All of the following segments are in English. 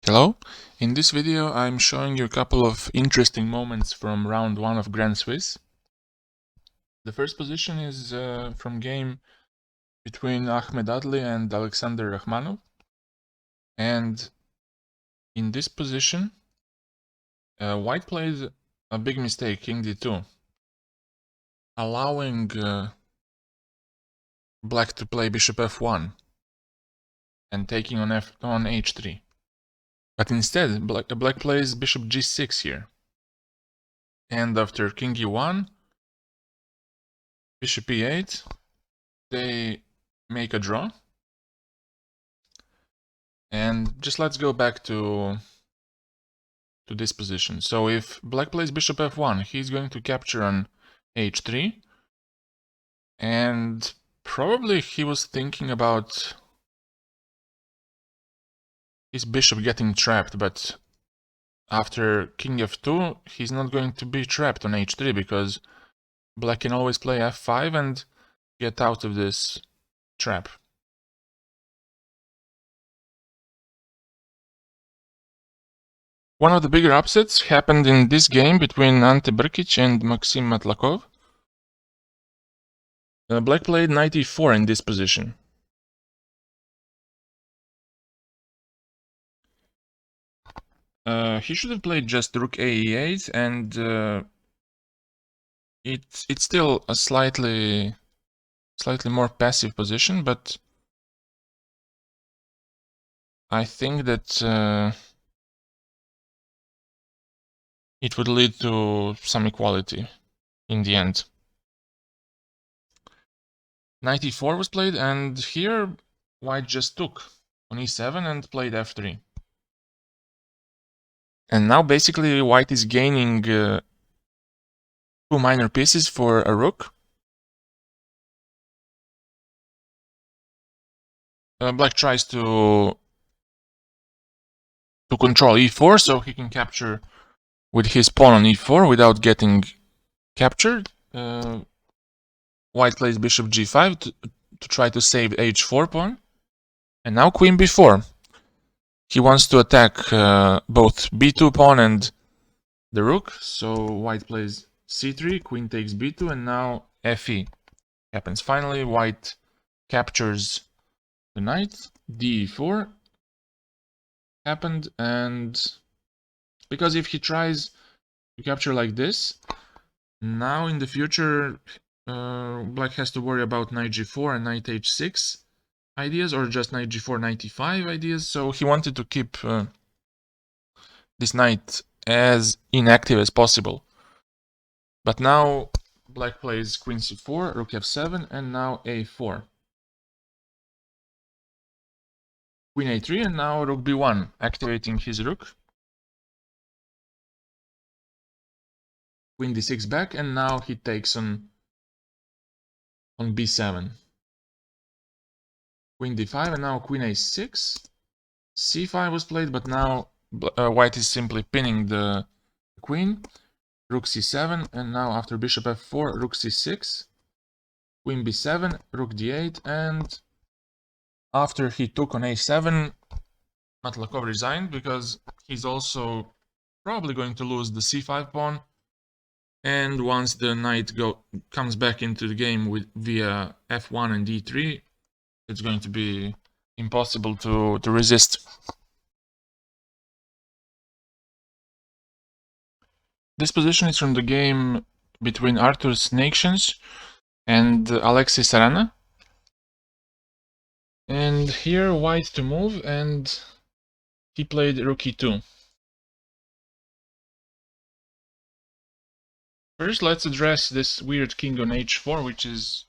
Hello, in this video I'm showing you a couple of interesting moments from round 1 of Grand Swiss. The first position is from game between Ahmed Adly and Aleksandr Rakhmanov. And in this position, White played a big mistake, King d2, allowing Black to play Bishop f1 and taking on h3. But instead, Black plays Bishop g6 here. And after King e1, Bishop e8, they make a draw. And just let's go back to this position. So if Black plays Bishop f1, he's going to capture on h3. And probably he was thinking about his bishop getting trapped, but after King f2, he's not going to be trapped on h3 because Black can always play f5 and get out of this trap. One of the bigger upsets happened in this game between Ante Brkic and Maxim Matlakov. Black played knight e4 in this position. He should have played just rook a e8, and it's still a slightly more passive position, but I think that it would lead to some equality in the end. Knight e4 was played, and here White just took on e7 and played f3. And now basically White is gaining 2 minor pieces for a rook. Black tries to control e4 so he can capture with his pawn on e4 without getting captured. White plays bishop g5 to try to save h4 pawn. And now queen b4. He wants to attack both b2 pawn and the rook. So White plays c3, queen takes b2, and now fe happens. Finally, White captures the knight. d4 happened, and because if he tries to capture like this, now in the future Black has to worry about knight g4 and knight h6 ideas, or just knight g4, knight e5 ideas. So he wanted to keep this knight as inactive as possible. But now Black plays queen c4, rook f7, and now a4. Queen a3, and now rook b1, activating his rook. Queen d6 back, and now he takes on b7. Queen d5, and now queen a6. c5 was played, but now White is simply pinning the queen. Rook c7, and now after bishop f4, rook c6. Queen b7, rook d8, and after he took on a7, Matlakov resigned because he's also probably going to lose the c5 pawn. And once the knight comes back into the game via f1 and d3, it's going to be impossible to resist. This position is from the game between Arturs Neiksans and Alexey Sarana. And here White to move, and he played rook e2. First, let's address this weird king on h4, which is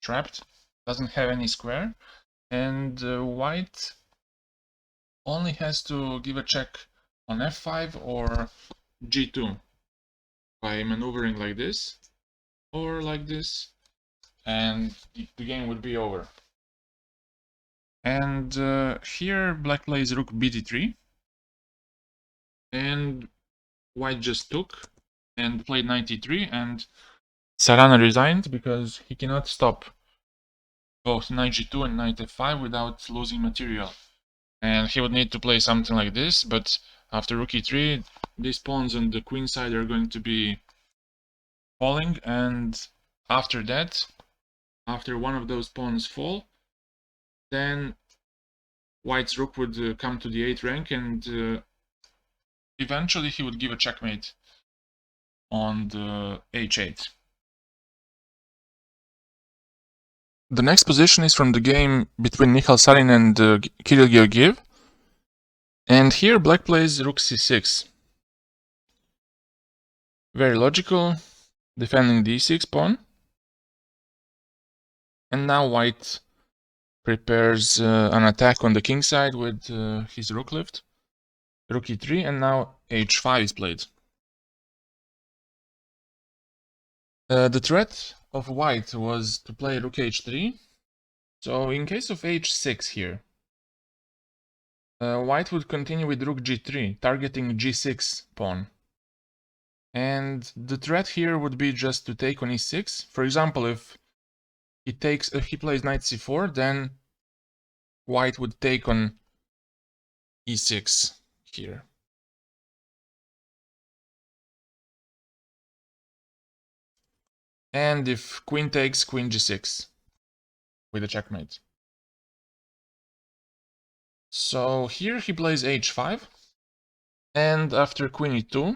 trapped, doesn't have any square, and White only has to give a check on f5 or g2 by maneuvering like this or like this, and the game would be over. And here Black plays rook bd3, and White just took and played knight e3, and Sarana resigned because he cannot stop both knight g2 and knight f5 without losing material. And he would need to play something like this, but after rook e3, these pawns on the queen side are going to be falling, and after that, after one of those pawns fall, then white's rook would come to the 8th rank, and eventually he would give a checkmate on the h8. The next position is from the game between Nihal, Sarin and Kiril, Georgiev. And here black plays rook c6. Very logical, defending the e6 pawn. And now white prepares an attack on the king side with his rook lift. Rook e3, and now h5 is played. The threat of white was to play rook h3. So in case of h6 here, white would continue with rook g3, targeting g6 pawn. And the threat here would be just to take on e6. For example, if he plays knight c4, then white would take on e6 here. And if queen takes, queen g6 with a checkmate. So here he plays h5, and after queen e2,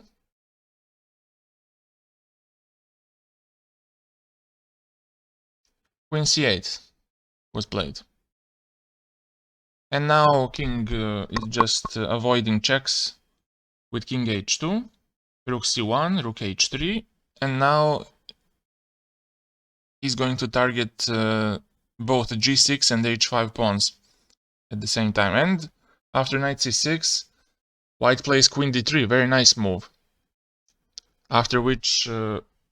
queen c8 was played. And now king is just avoiding checks with king h2, rook c1, rook h3, and now he's going to target both g6 and h5 pawns at the same time. And after knight c6, white plays queen d3, very nice move. After which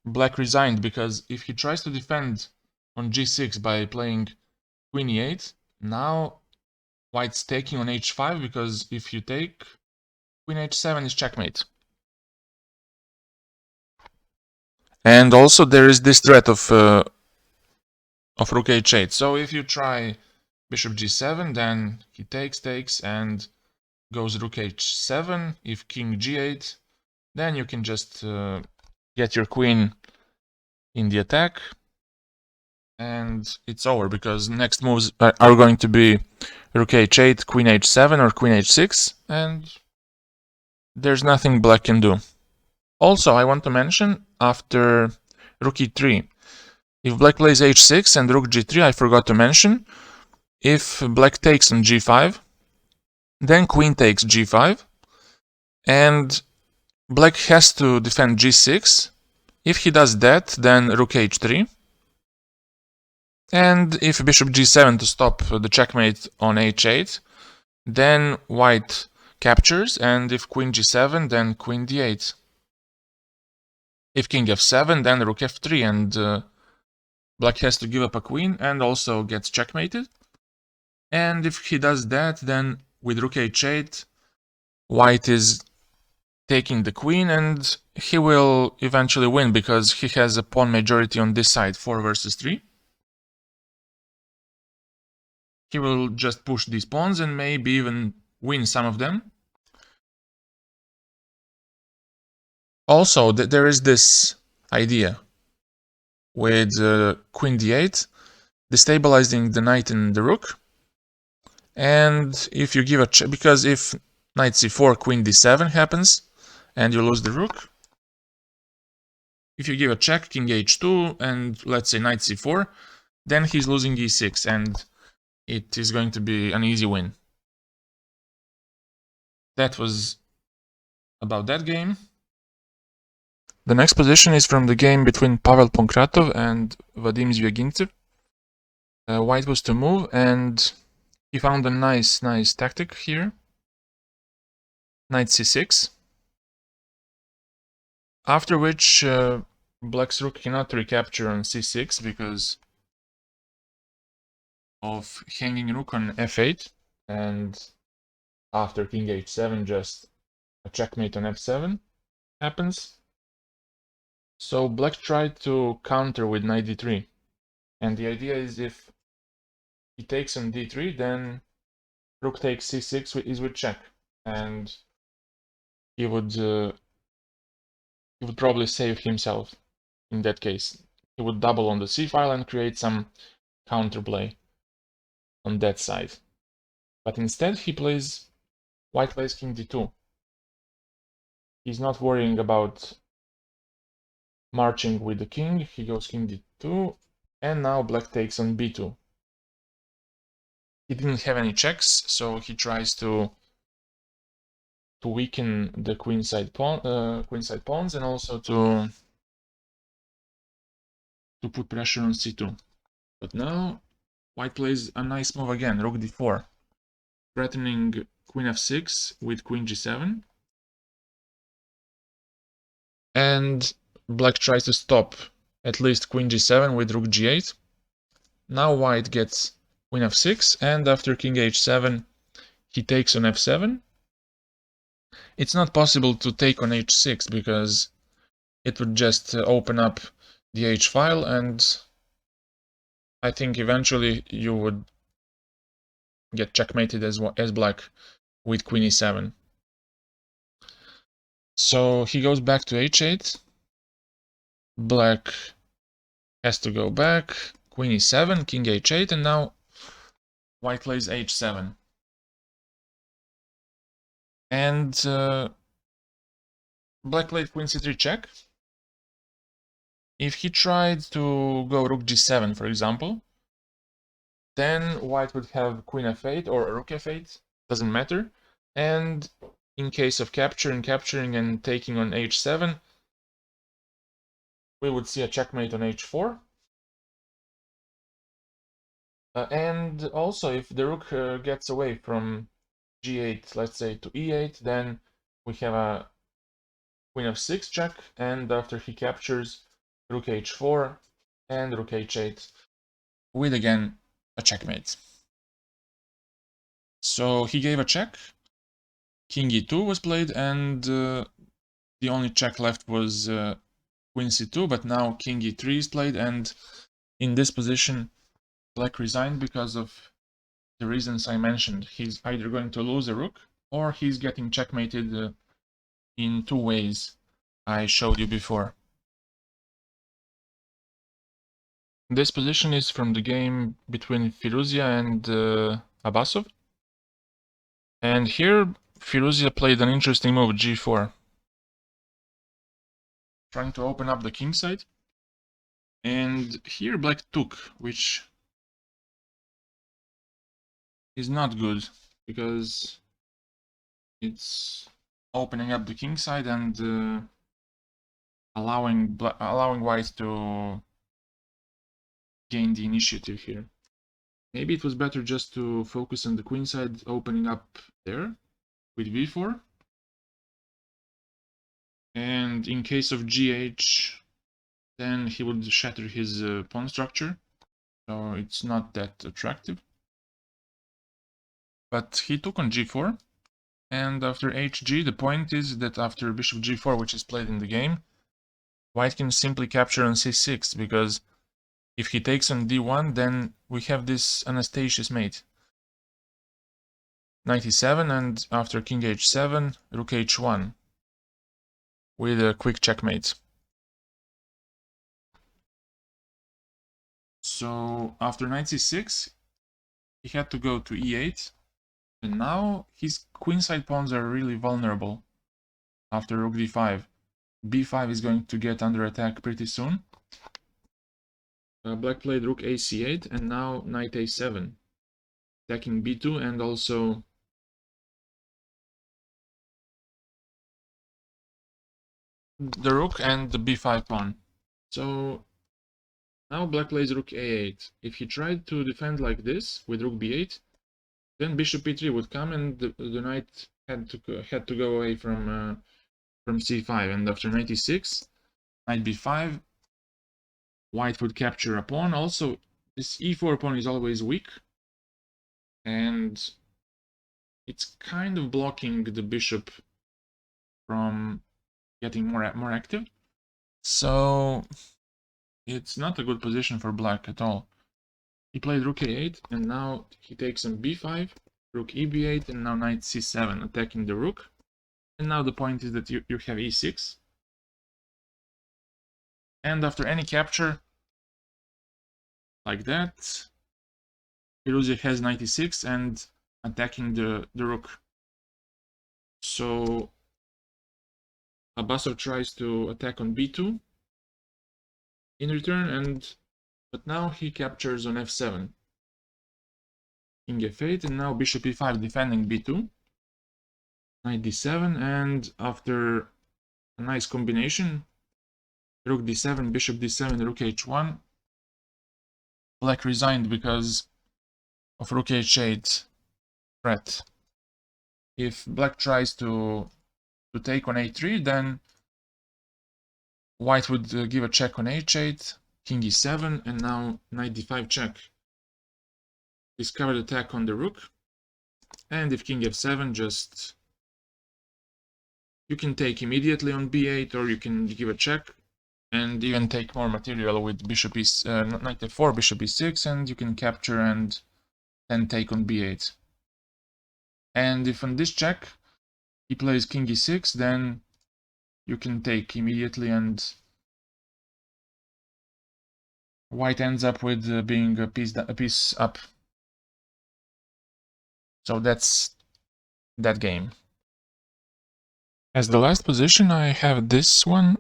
black resigned, because if he tries to defend on g6 by playing queen e8, now white's taking on h5, because if you take, queen h7 is checkmate. And also there is this threat of rook h8. So if you try bishop g7, then he takes, and goes rook h7. If king g8, then you can just get your queen in the attack, and it's over, because next moves are going to be rook h8, queen h7, or queen h6, and there's nothing black can do. Also, I want to mention, after rook e3, if black plays h6 and rook g3, I forgot to mention, if black takes on g5, then queen takes g5, and black has to defend g6. If he does that, then rook h3, and if bishop g7 to stop the checkmate on h8, then white captures, and if queen g7, then queen d8. If king f7, then rook f3, and black has to give up a queen and also gets checkmated. And if he does that, then with rook h8, white is taking the queen, and he will eventually win, because he has a pawn majority on this side, 4 versus 3. He will just push these pawns and maybe even win some of them. Also, there is this idea with queen d8, destabilizing the knight and the rook. And if you give a check, because if knight c4, queen d7 happens, and you lose the rook, if you give a check, king h2, and let's say knight c4, then he's losing e6, and it is going to be an easy win. That was about that game. The next position is from the game between Pavel Ponkratov and Vadim Zvjaginsev. White was to move, and he found a nice tactic here. Knight c6. After which black's rook cannot recapture on c6 because of hanging rook on f8, and after king h7, just a checkmate on f7 happens. So black tried to counter with knight d3, and the idea is if he takes on d3, then rook takes c6 is with check, and he would probably save himself in that case. He would double on the c file and create some counterplay on that side. But instead white plays king d2. He's not worrying about marching with the king. He goes king d2, and now black takes on b2. He didn't have any checks, so he tries to weaken the queenside pawns, and also to put pressure on c2. But now white plays a nice move again, rook d4, threatening queen f6 with queen g7. And black tries to stop at least queen g7 with rook g8. Now white gets queen f6, and after king h7, he takes on f7. It's not possible to take on h6 because it would just open up the h file, and I think eventually you would get checkmated as black with queen e7. So he goes back to h8. Black has to go back, queen e7, king h8, and now white plays h7. And black played queen c3 check. If he tried to go rook g7, for example, then white would have queen f8 or rook f8, doesn't matter. And in case of capturing and taking on h7, we would see a checkmate on h4. And also, if the rook gets away from g8, let's say to e8, then we have a queen f6 check, and after he captures, rook h4 and rook h8, with again a checkmate. So he gave a check, king e2 was played, and the only check left was queen c2, but now king e3 is played, and in this position black resigned because of the reasons I mentioned. He's either going to lose a rook, or he's getting checkmated in two ways I showed you before. This position is from the game between Firouzja and Abasov. And here Firouzja played an interesting move, g4. Trying to open up the king side. And here black took, which is not good, because it's opening up the king side and allowing white to gain the initiative here. Maybe it was better just to focus on the queen side, opening up there with b4. And in case of gh, then he would shatter his pawn structure, so it's not that attractive. But he took on g4, and after hg, the point is that after bishop g4, which is played in the game, white can simply capture on c6, because if he takes on d1, then we have this Anastasius mate. 97, and after king h7, rook h1, with a quick checkmate. So after knight c6, he had to go to e8, and now his queenside pawns are really vulnerable after rook d5. b5 is going to get under attack pretty soon. Black played rook ac8, and now knight a7, attacking b2 and also the rook and the b5 pawn. So now black plays rook a8. If he tried to defend like this with rook b8, then bishop e3 would come, and the knight had to go away from c5. And after knight e6, knight b5, white would capture a pawn. Also, this e4 pawn is always weak, and it's kind of blocking the bishop from getting more active. So it's not a good position for black at all. He played rook a8, and now he takes on b5, rook eb8, and now knight c7, attacking the rook. And now the point is that you have e6. And after any capture, like that, Firouzja has knight e6 and attacking the rook. So Abasov tries to attack on b2 in return, but now he captures on f7. King f8, and now bishop e5 defending b2. Knight d7, and after a nice combination, rook d7, bishop d7, rook h1, black resigned because of rook h8 threat. If black tries to take on a3, then white would give a check on h8, king e7, and now knight d5 check. Discovered attack on the rook, and if king f7, just you can take immediately on b8, or you can give a check and even take more material with bishop knight f4, bishop e6, and you can capture and then take on b8. And if on this check he plays king e6, then you can take immediately, and white ends up with being a piece up. So that's that game. As the last position, I have this one.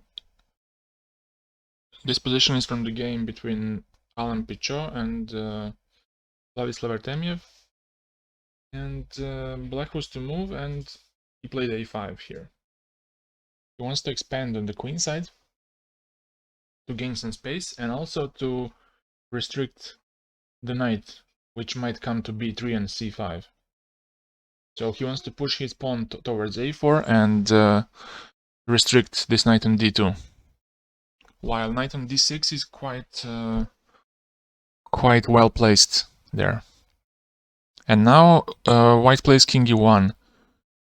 This position is from the game between Pichot and Vladislav Artemiev. And black was to move, and he played a5 here. He wants to expand on the queen side to gain some space, and also to restrict the knight, which might come to b3 and c5. So he wants to push his pawn towards a4 and restrict this knight on d2. While knight on d6 is quite well placed there. And now white plays king e1.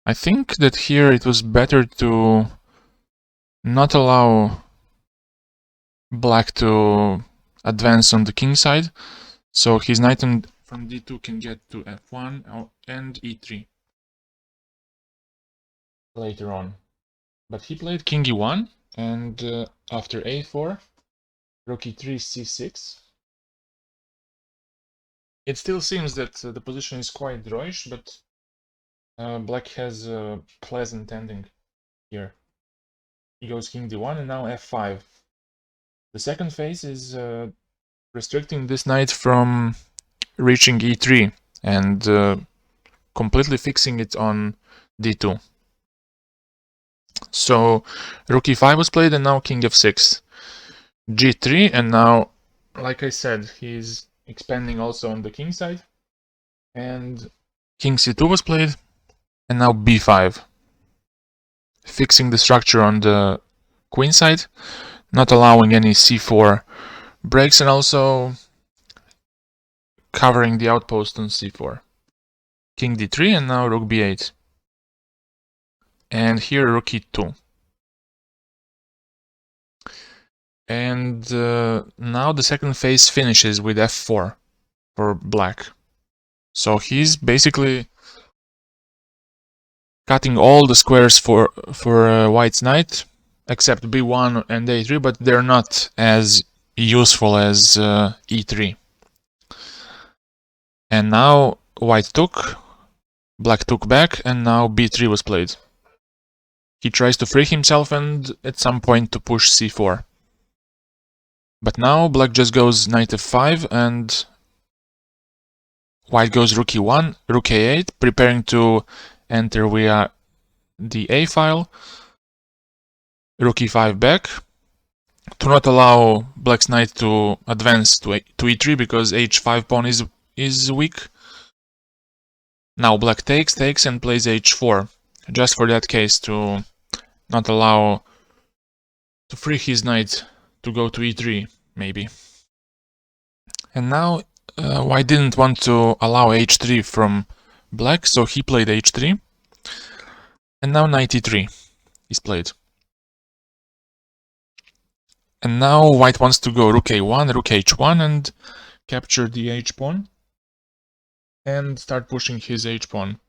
I think that here it was better to not allow black to advance on the king side, so his knight from d2 can get to f1 and e3 later on. But he played king e1, and after a4, rook e3, c6. It still seems that the position is quite drawish, but black has a pleasant ending here. He goes king d1, and now f5. The second phase is restricting this knight from reaching e3 and completely fixing it on d2. So rook e5 was played, and now king f6. g3, and now, like I said, he's expanding also on the king side. And king c2 was played, and now b5. Fixing the structure on the queen side, not allowing any c4 breaks, and also covering the outpost on c4. King d3, and now rook b8. And here rook e2. And now the second phase finishes with f4 for black. So he's basically cutting all the squares for white's knight, except b1 and a3, but they're not as useful as e3. And now white took, black took back, and now b3 was played. He tries to free himself and at some point to push c4. But now black just goes knight f5, and white goes rook e1, rook a8, preparing to enter via the a file. Rook e5 back, to not allow black's knight to advance to e3, because h5 pawn is weak. Now black takes, and plays h4, just for that case, to not allow to free his knight to go to e3, maybe. And now white didn't want to allow h3 from black, so he played h3. And now knight e3 is played. And now white wants to go rook a1, rook h1, and capture the h pawn. and start pushing his h-pawn.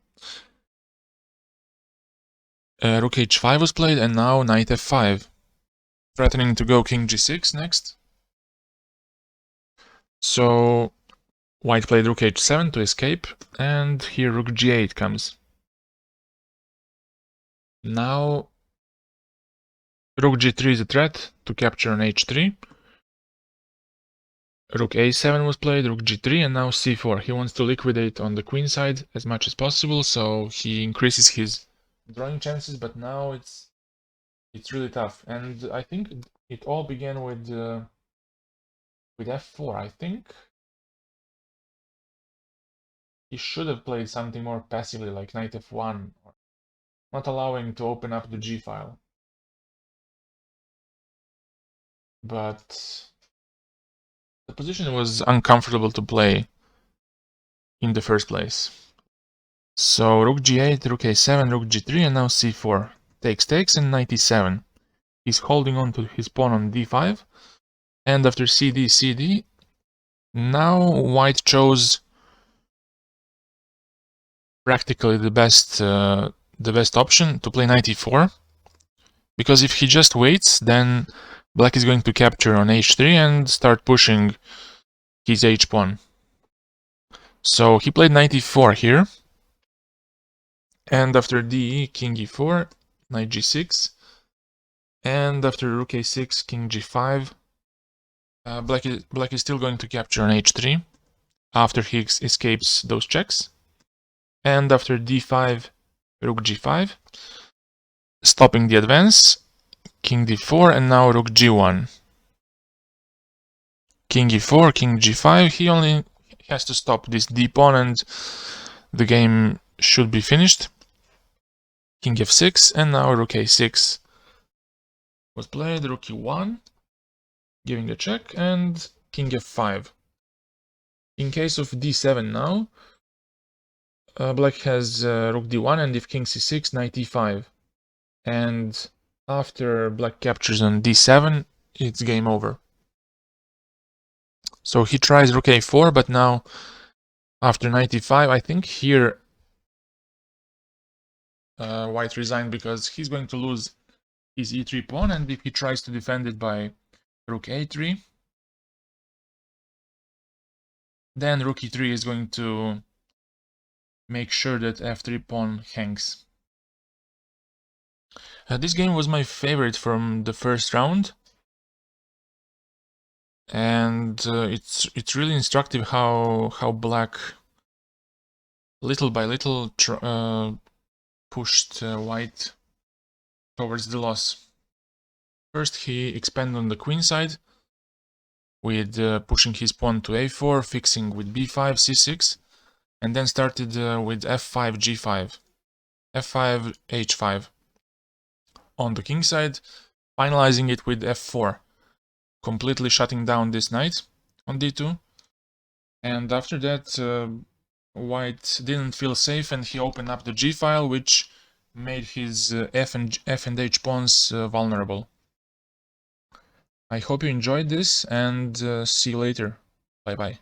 Rook h5 was played, and now knight f5, threatening to go king g6 next. So white played rook h7 to escape, and here rook g8 comes. Now rook g3 is a threat to capture on h3. Rook a7 was played, rook g3, and now c4. He wants to liquidate on the queen side as much as possible, so he increases his drawing chances, but now it's really tough. And I think it all began with f4. I think he should have played something more passively, like knight f1, not allowing to open up the g file. But the position was uncomfortable to play in the first place. So rook g8, rook a7, rook g3, and now c4. Takes, and knight e7. He's holding on to his pawn on d5. And after cd, now white chose practically the best option to play knight e4. Because if he just waits, then black is going to capture on h3 and start pushing his h-pawn. So he played knight e4 here. And after d, king e4, knight g6. And after rook a6, king g5. Black is still going to capture on h3 after he escapes those checks. And after d5, rook g5, stopping the advance, king d4, and now rook g1. King e4, king g5, he only has to stop this d pawn and the game should be finished. King f6, and now rook a6 was played, rook e1, giving a check, and king f5. In case of d7 now, black has rook d1, and if king c6, knight e5. And after black captures on d7, it's game over. So he tries rook a4, but now after knight e5, I think here white resigned because he's going to lose his e3 pawn, and if he tries to defend it by rook a3, then rook e3 is going to make sure that f3 pawn hangs. This game was my favorite from the first round, and it's really instructive how black little by little pushed white towards the loss. First he expanded on the queen side with pushing his pawn to a4, fixing with b5, c6, and then started with f5, g5, f5, h5 on the king side, finalizing it with f4, completely shutting down this knight on d2. And after that, white didn't feel safe and he opened up the g file, which made his f and h pawns vulnerable. I hope you enjoyed this, and see you later. Bye bye.